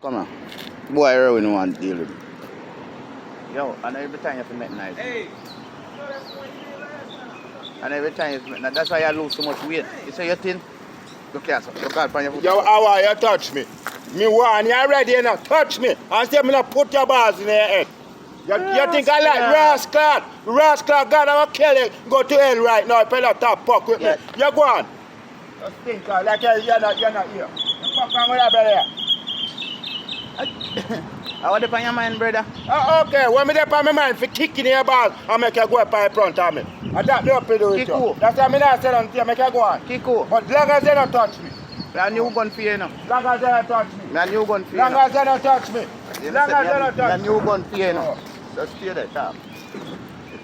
Come on. Boy, I really don't want to deal with it. Yo, and every time you have to make nice. Hey. And every time you have to make nice. That's why you lose so much weight. You say you think? Look here, sir. Look out on your foot. Yo, how you touch me? Me want you ready, you know, touch me. And say me not put your bars in your head. You think I like rascal? Rascal, God, I will kill you. Go to hell right now. Pay that top puck with me. You go on. You think like you're not here. You fuck on with that brother. I want to on your mind, brother. Okay, when me dey on my mind for kicking your ball and make you go up in front of me. And that me up to do with you. That's why me not say nothing to you, make you go on. Kiko. But long as they don't touch me. And you gun for you now. Long as they don't touch me. And you gun for you Long now. as they don't touch me. Long as they don't touch me. And you gun for you now. Just stay there, top.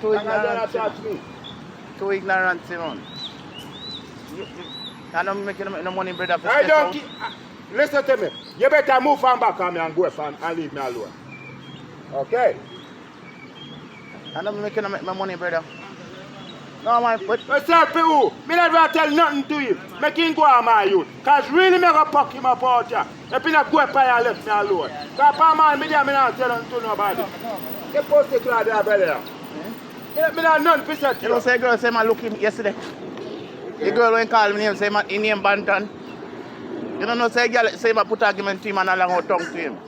Too ignorant. Too ignorant, Simon. I don't make no money, brother. I don't. Listen to me. You better move from back on me and go and leave me alone. Okay? I don't make no money, brother. No, man. But yourself, who? Me not going to tell nothing to you. Make him go on my youth. Because really me going to fuck him up out here. If he not go up and left me alone. Because for man, me not tell nothing to nobody. Get posted to there, brother. Me not none percent. You know, say girl say man look him yesterday. The girl when call me name say man in name Banton. You don't know say girl say man put argument to him and along out tongue to him.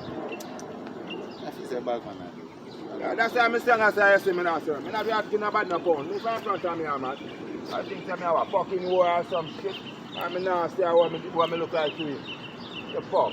That's why I'm saying I say me not say. Me not be asking about no phone. Move in front of me, man. I think me have a fucking war or some shit. And me not say what me look like to you. The fuck.